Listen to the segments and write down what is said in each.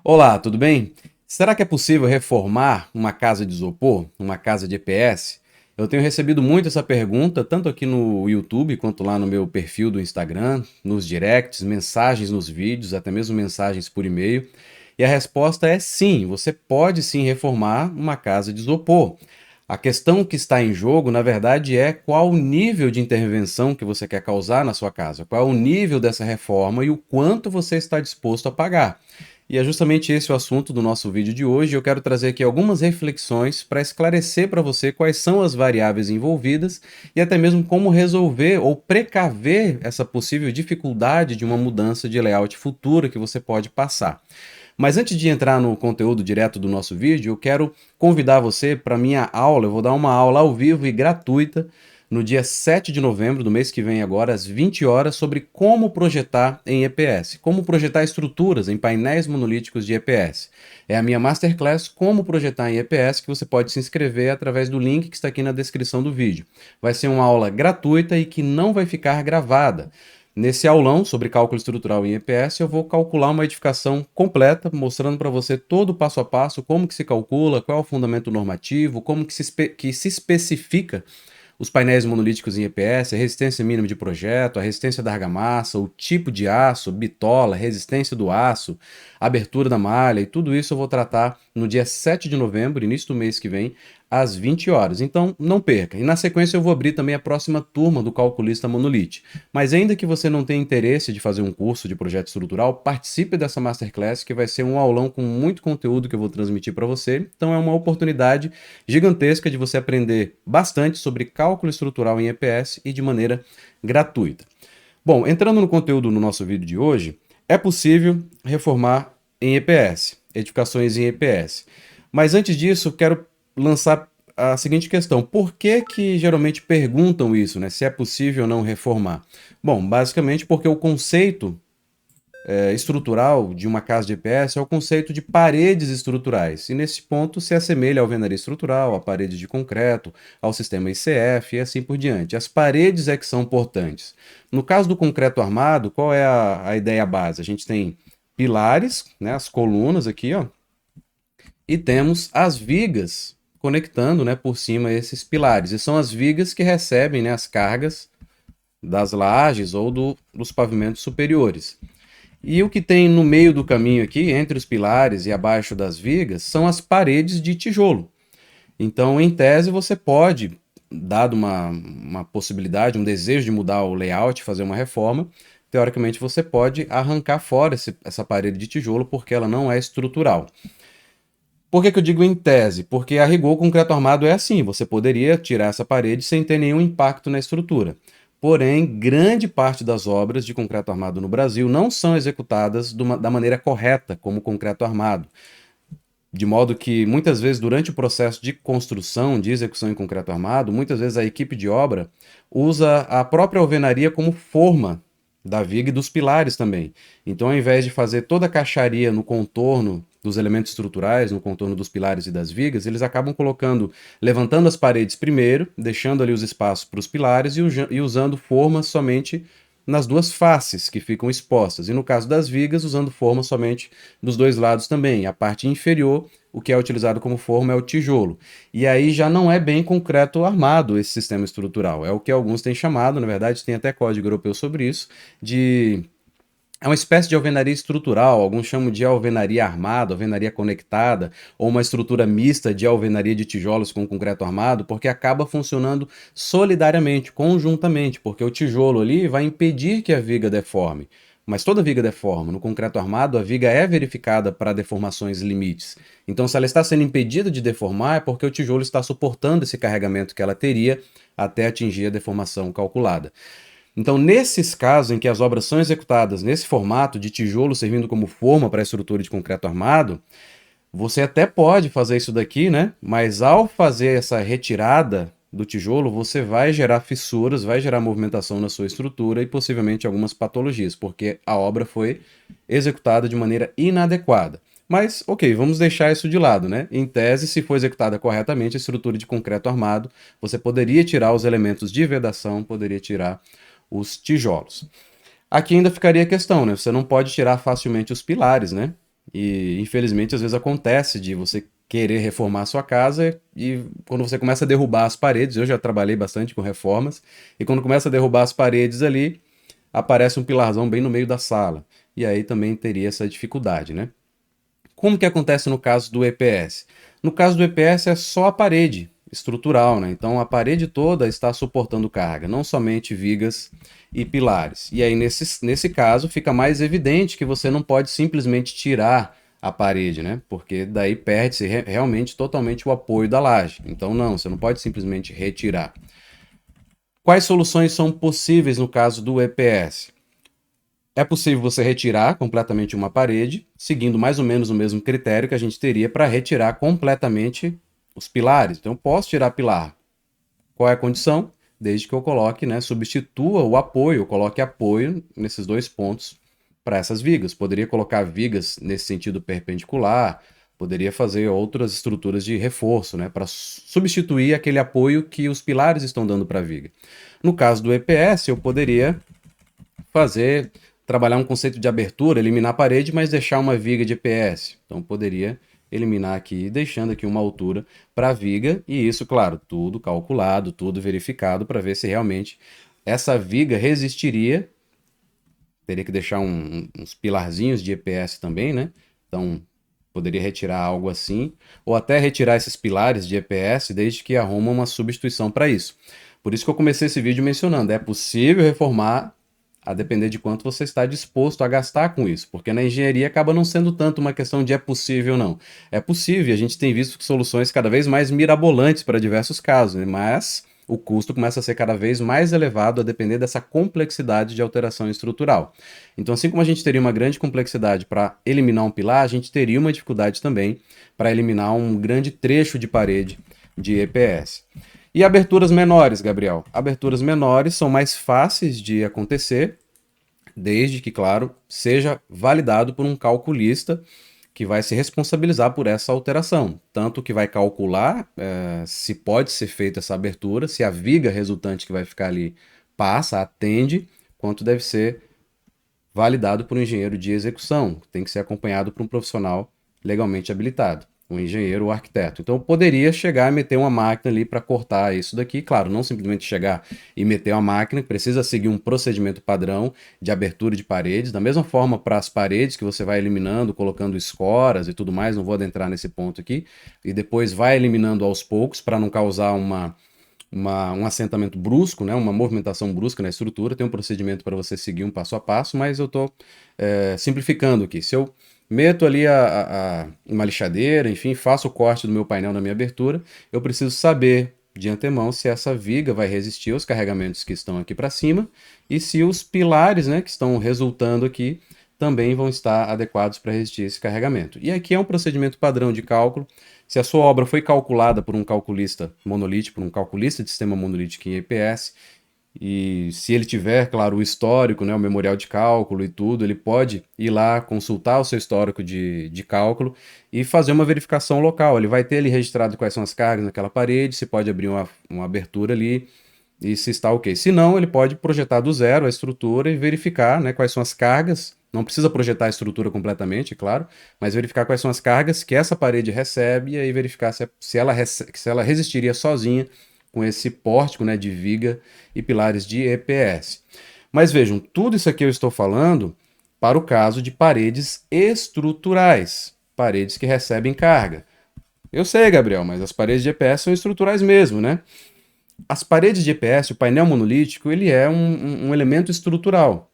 Olá, tudo bem? Será que é possível reformar uma casa de isopor, uma casa de EPS? Eu tenho recebido muito essa pergunta, tanto aqui no YouTube quanto lá no meu perfil do Instagram, nos directs, mensagens nos vídeos, até mesmo mensagens por e-mail. E a resposta é sim, você pode sim reformar uma casa de isopor. A questão que está em jogo, na verdade, é qual o nível de intervenção que você quer causar na sua casa, qual é o nível dessa reforma e o quanto você está disposto a pagar. E é justamente esse o assunto do nosso vídeo de hoje. Eu quero trazer aqui algumas reflexões para esclarecer para você quais são as variáveis envolvidas e até mesmo como resolver ou precaver essa possível dificuldade de uma mudança de layout futura que você pode passar. Mas antes de entrar no conteúdo direto do nosso vídeo, eu quero convidar você para minha aula. Eu vou dar uma aula ao vivo e gratuita no dia 7 de novembro do mês que vem agora, às 20 horas, sobre como projetar em EPS, como projetar estruturas em painéis monolíticos de EPS. É a minha Masterclass Como Projetar em EPS, que você pode se inscrever através do link que está aqui na descrição do vídeo. Vai ser uma aula gratuita e que não vai ficar gravada. Nesse aulão sobre cálculo estrutural em EPS, eu vou calcular uma edificação completa, mostrando para você todo o passo a passo, como que se calcula, qual é o fundamento normativo, como que se especifica os painéis monolíticos em EPS, a resistência mínima de projeto, a resistência da argamassa, o tipo de aço, bitola, resistência do aço, abertura da malha, e tudo isso eu vou tratar no dia 7 de novembro, início do mês que vem, às 20 horas. Então, não perca. E na sequência eu vou abrir também a próxima turma do Calculista Monolith. Mas ainda que você não tenha interesse de fazer um curso de projeto estrutural, participe dessa Masterclass, que vai ser um aulão com muito conteúdo que eu vou transmitir para você. Então é uma oportunidade gigantesca de você aprender bastante sobre cálculo estrutural em EPS e de maneira gratuita. Bom, entrando no conteúdo no nosso vídeo de hoje, é possível reformar em EPS, edificações em EPS. Mas antes disso, quero lançar a seguinte questão: por que que geralmente perguntam isso, né? Se é possível ou não reformar? Bom, basicamente porque o conceito estrutural de uma casa de EPS é o conceito de paredes estruturais. E nesse ponto se assemelha à alvenaria estrutural, a paredes de concreto, ao sistema ICF e assim por diante. As paredes é que são importantes. No caso do concreto armado, qual é a ideia base? A gente tem pilares, né, as colunas aqui, ó, e temos as vigas conectando, né, por cima esses pilares. E são as vigas que recebem, né, as cargas das lajes ou dos pavimentos superiores. E o que tem no meio do caminho aqui, entre os pilares e abaixo das vigas, são as paredes de tijolo. Então, em tese, você pode, dado uma possibilidade, um desejo de mudar o layout, fazer uma reforma, teoricamente você pode arrancar fora essa parede de tijolo porque ela não é estrutural. Por que que eu digo em tese? Porque a rigor o concreto armado é assim, você poderia tirar essa parede sem ter nenhum impacto na estrutura. Porém, grande parte das obras de concreto armado no Brasil não são executadas da maneira correta, como concreto armado. De modo que, muitas vezes, durante o processo de construção, de execução em concreto armado, muitas vezes a equipe de obra usa a própria alvenaria como forma da viga e dos pilares também. Então, ao invés de fazer toda a caixaria no contorno dos elementos estruturais, no contorno dos pilares e das vigas, eles acabam colocando, levantando as paredes primeiro, deixando ali os espaços para os pilares e usando formas somente nas duas faces que ficam expostas. E no caso das vigas, usando forma somente dos dois lados também. A parte inferior, o que é utilizado como forma é o tijolo. E aí já não é bem concreto armado esse sistema estrutural. É o que alguns têm chamado, na verdade, tem até código europeu sobre isso, de é uma espécie de alvenaria estrutural, alguns chamam de alvenaria armada, alvenaria conectada, ou uma estrutura mista de alvenaria de tijolos com concreto armado, porque acaba funcionando solidariamente, conjuntamente, porque o tijolo ali vai impedir que a viga deforme. Mas toda viga deforma. No concreto armado, a viga é verificada para deformações limites. Então, se ela está sendo impedida de deformar, é porque o tijolo está suportando esse carregamento que ela teria até atingir a deformação calculada. Então, nesses casos em que as obras são executadas nesse formato de tijolo servindo como forma para a estrutura de concreto armado, você até pode fazer isso daqui, né? Mas ao fazer essa retirada do tijolo, você vai gerar fissuras, vai gerar movimentação na sua estrutura e possivelmente algumas patologias, porque a obra foi executada de maneira inadequada. Mas, ok, vamos deixar isso de lado, né? Em tese, se for executada corretamente a estrutura de concreto armado, você poderia tirar os elementos de vedação, poderia tirar os tijolos. Aqui ainda ficaria a questão, né? Você não pode tirar facilmente os pilares, né? E infelizmente às vezes acontece de você querer reformar a sua casa e quando você começa a derrubar as paredes, eu já trabalhei bastante com reformas, e quando começa a derrubar as paredes ali, aparece um pilarzão bem no meio da sala. E aí também teria essa dificuldade, né? Como que acontece no caso do EPS? No caso do EPS é só a parede estrutural, né? Então a parede toda está suportando carga, não somente vigas e pilares. E aí nesse caso fica mais evidente que você não pode simplesmente tirar a parede, né? Porque daí perde-se realmente totalmente o apoio da laje. Então não, você não pode simplesmente retirar. Quais soluções são possíveis no caso do EPS? É possível você retirar completamente uma parede, seguindo mais ou menos o mesmo critério que a gente teria para retirar completamente os pilares. Então, eu posso tirar pilar. Qual é a condição? Desde que eu coloque, né, substitua o apoio, eu coloque apoio nesses dois pontos para essas vigas. Poderia colocar vigas nesse sentido perpendicular, poderia fazer outras estruturas de reforço, né, para substituir aquele apoio que os pilares estão dando para a viga. No caso do EPS, eu poderia fazer, trabalhar um conceito de abertura, eliminar a parede, mas deixar uma viga de EPS. Então poderia eliminar aqui, deixando aqui uma altura para a viga, e isso, claro, tudo calculado, tudo verificado para ver se realmente essa viga resistiria. Teria que deixar uns pilarzinhos de EPS também, né? Então poderia retirar algo assim, ou até retirar esses pilares de EPS, desde que arruma uma substituição para isso. Por isso que eu comecei esse vídeo mencionando, é possível reformar a depender de quanto você está disposto a gastar com isso, porque na engenharia acaba não sendo tanto uma questão de é possível ou não. É possível, a gente tem visto soluções cada vez mais mirabolantes para diversos casos, né? Mas o custo começa a ser cada vez mais elevado a depender dessa complexidade de alteração estrutural. Então, assim como a gente teria uma grande complexidade para eliminar um pilar, a gente teria uma dificuldade também para eliminar um grande trecho de parede de EPS. E aberturas menores, Gabriel? Aberturas menores são mais fáceis de acontecer, desde que, claro, seja validado por um calculista que vai se responsabilizar por essa alteração. Tanto que vai calcular se pode ser feita essa abertura, se a viga resultante que vai ficar ali passa, atende, quanto deve ser validado por um engenheiro de execução, tem que ser acompanhado por um profissional legalmente habilitado, um engenheiro ou arquiteto. Então eu poderia chegar e meter uma máquina ali para cortar isso daqui, claro, não simplesmente chegar e meter uma máquina, precisa seguir um procedimento padrão de abertura de paredes, da mesma forma para as paredes que você vai eliminando, colocando escoras e tudo mais, não vou adentrar nesse ponto aqui, e depois vai eliminando aos poucos para não causar um assentamento brusco, né, uma movimentação brusca na estrutura, tem um procedimento para você seguir um passo a passo, mas eu estou simplificando aqui. Se eu meto ali uma lixadeira, enfim, faço o corte do meu painel na minha abertura, eu preciso saber de antemão se essa viga vai resistir aos carregamentos que estão aqui para cima e se os pilares, né, que estão resultando aqui também vão estar adequados para resistir esse carregamento. E aqui é um procedimento padrão de cálculo. Se a sua obra foi calculada por um calculista monolítico, por um calculista de sistema monolítico em EPS, e se ele tiver, claro, o histórico, né, o memorial de cálculo e tudo, ele pode ir lá consultar o seu histórico de cálculo e fazer uma verificação local. Ele vai ter ali registrado quais são as cargas naquela parede, se pode abrir uma abertura ali e se está ok. Se não, ele pode projetar do zero a estrutura e verificar, né, quais são as cargas. Não precisa projetar a estrutura completamente, claro, mas verificar quais são as cargas que essa parede recebe e aí verificar se ela resistiria sozinha com esse pórtico, né, de viga e pilares de EPS. Mas vejam, tudo isso aqui eu estou falando para o caso de paredes estruturais, paredes que recebem carga. Eu sei, Gabriel, mas as paredes de EPS são estruturais mesmo, né? As paredes de EPS, o painel monolítico, ele é um elemento estrutural,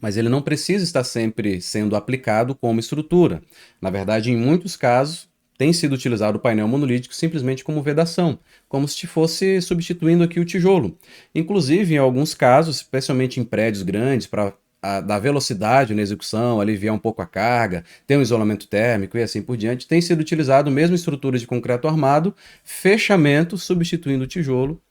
mas ele não precisa estar sempre sendo aplicado como estrutura. Na verdade, em muitos casos, tem sido utilizado o painel monolítico simplesmente como vedação, como se fosse substituindo aqui o tijolo. Inclusive, em alguns casos, especialmente em prédios grandes, para dar velocidade na execução, aliviar um pouco a carga, ter um isolamento térmico e assim por diante, tem sido utilizado mesmo estruturas de concreto armado, fechamento substituindo o tijolo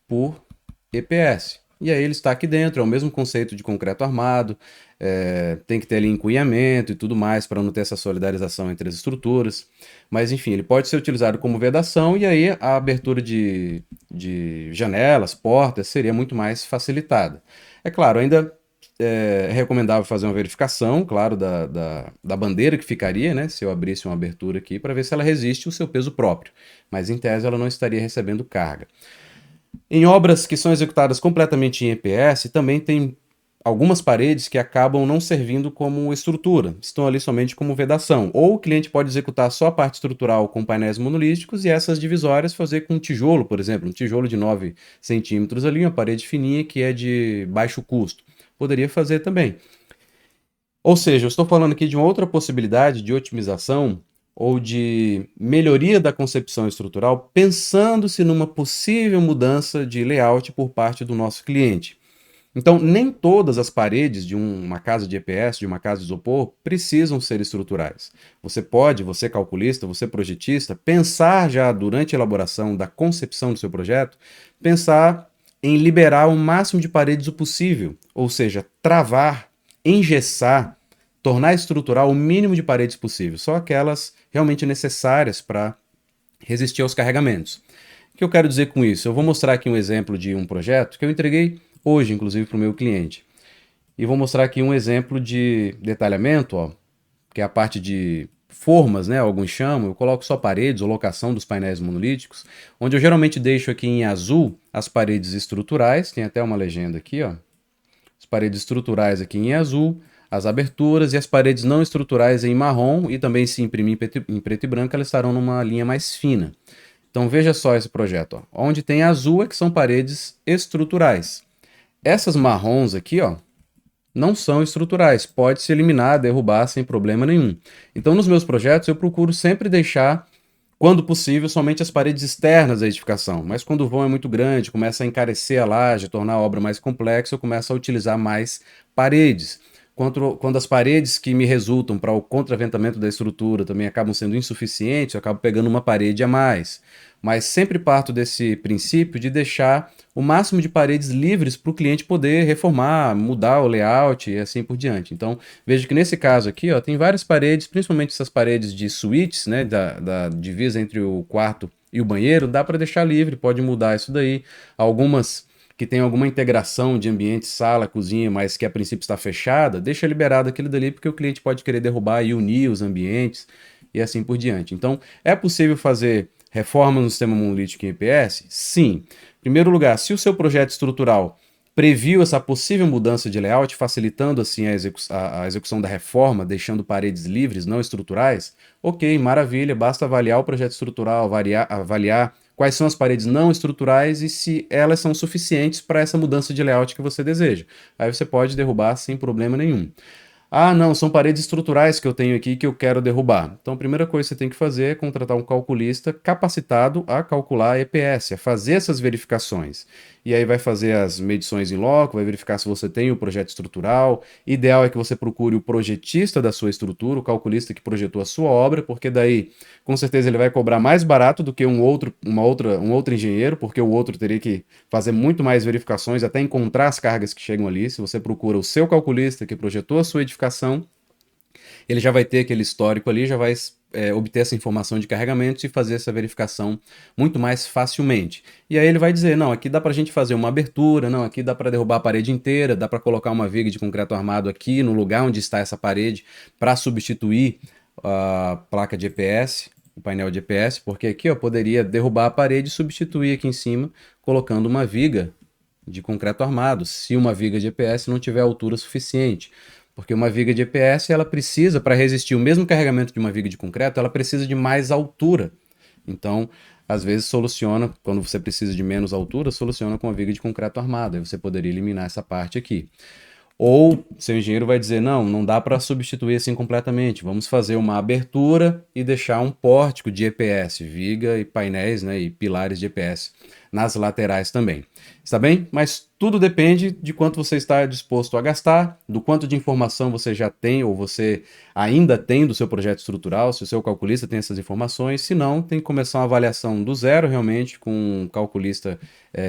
por EPS. E aí ele está aqui dentro, é o mesmo conceito de concreto armado, tem que ter ali encunhamento e tudo mais para não ter essa solidarização entre as estruturas. Mas enfim, ele pode ser utilizado como vedação e aí a abertura de janelas, portas seria muito mais facilitada. É claro, ainda é recomendável fazer uma verificação, claro, da bandeira que ficaria, né? Se eu abrisse uma abertura aqui, para ver se ela resiste o seu peso próprio. Mas, em tese, ela não estaria recebendo carga. Em obras que são executadas completamente em EPS, também tem algumas paredes que acabam não servindo como estrutura, estão ali somente como vedação. Ou o cliente pode executar só a parte estrutural com painéis monolíticos e essas divisórias fazer com tijolo, por exemplo, um tijolo de 9 centímetros ali, uma parede fininha que é de baixo custo. Poderia fazer também. Ou seja, eu estou falando aqui de uma outra possibilidade de otimização ou de melhoria da concepção estrutural, pensando-se numa possível mudança de layout por parte do nosso cliente. Então, nem todas as paredes de uma casa de EPS, de uma casa de isopor, precisam ser estruturais. Você pode, você calculista, você projetista, pensar já durante a elaboração da concepção do seu projeto, pensar em liberar o máximo de paredes o possível, ou seja, travar, engessar, tornar estrutural o mínimo de paredes possível, só aquelas realmente necessárias para resistir aos carregamentos. O que eu quero dizer com isso? Eu vou mostrar aqui um exemplo de um projeto que eu entreguei hoje, inclusive, para o meu cliente. E vou mostrar aqui um exemplo de detalhamento, ó, que é a parte de formas, né? Alguns chamam, eu coloco só paredes ou locação dos painéis monolíticos, onde eu geralmente deixo aqui em azul as paredes estruturais, tem até uma legenda aqui, ó. As paredes estruturais aqui em azul, as aberturas e as paredes não estruturais em marrom, e também se imprimir em preto e branco, elas estarão numa linha mais fina. Então veja só esse projeto, ó. Onde tem azul é que são paredes estruturais. Essas marrons aqui, ó, não são estruturais, pode se eliminar, derrubar sem problema nenhum. Então nos meus projetos eu procuro sempre deixar, quando possível, somente as paredes externas da edificação, mas quando o vão é muito grande, começa a encarecer a laje, tornar a obra mais complexa, eu começo a utilizar mais paredes. Quando as paredes que me resultam para o contraventamento da estrutura também acabam sendo insuficientes, eu acabo pegando uma parede a mais. Mas sempre parto desse princípio de deixar o máximo de paredes livres para o cliente poder reformar, mudar o layout e assim por diante. Então, vejo que nesse caso aqui, ó, tem várias paredes, principalmente essas paredes de suítes, né, da divisa entre o quarto e o banheiro, dá para deixar livre, pode mudar isso daí. Algumas que tem alguma integração de ambiente, sala, cozinha, mas que a princípio está fechada, deixa liberado aquilo dali, porque o cliente pode querer derrubar e unir os ambientes e assim por diante. Então, é possível fazer reforma no sistema monolítico em EPS? Sim. Em primeiro lugar, se o seu projeto estrutural previu essa possível mudança de layout, facilitando assim a execução da reforma, deixando paredes livres, não estruturais, ok, maravilha, basta avaliar o projeto estrutural, avaliar quais são as paredes não estruturais e se elas são suficientes para essa mudança de layout que você deseja. Aí você pode derrubar sem problema nenhum. Ah, não, são paredes estruturais que eu tenho aqui que eu quero derrubar. Então, a primeira coisa que você tem que fazer é contratar um calculista capacitado a calcular EPS, a fazer essas verificações. E aí vai fazer as medições em loco, vai verificar se você tem o projeto estrutural. Ideal é que você procure o projetista da sua estrutura, o calculista que projetou a sua obra, porque daí, com certeza, ele vai cobrar mais barato do que um outro engenheiro, porque o outro teria que fazer muito mais verificações até encontrar as cargas que chegam ali. Se você procura o seu calculista que projetou a sua edificação, ele já vai ter aquele histórico ali, já vai obter essa informação de carregamentos e fazer essa verificação muito mais facilmente. E aí ele vai dizer, não, aqui dá para a gente fazer uma abertura, não, aqui dá para derrubar a parede inteira, dá para colocar uma viga de concreto armado aqui no lugar onde está essa parede para substituir a placa de EPS, o painel de EPS, porque aqui eu poderia derrubar a parede e substituir aqui em cima colocando uma viga de concreto armado, se uma viga de EPS não tiver altura suficiente. Porque uma viga de EPS, ela precisa, para resistir o mesmo carregamento de uma viga de concreto, ela precisa de mais altura. Então, às vezes soluciona, quando você precisa de menos altura, soluciona com a viga de concreto armado. Aí você poderia eliminar essa parte aqui. Ou seu engenheiro vai dizer, não, não dá para substituir assim completamente. Vamos fazer uma abertura e deixar um pórtico de EPS, viga e painéis, né, e pilares de EPS nas laterais também. Está bem? Mas tudo depende de quanto você está disposto a gastar, do quanto de informação você já tem ou você ainda tem do seu projeto estrutural, se o seu calculista tem essas informações. Se não, tem que começar uma avaliação do zero realmente com um calculista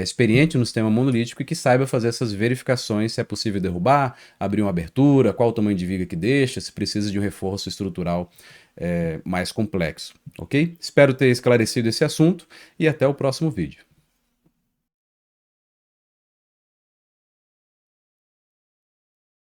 experiente no sistema monolítico e que saiba fazer essas verificações, se é possível derrubar, abrir uma abertura, qual o tamanho de viga que deixa, se precisa de um reforço estrutural mais complexo, ok? Espero ter esclarecido esse assunto e até o próximo vídeo.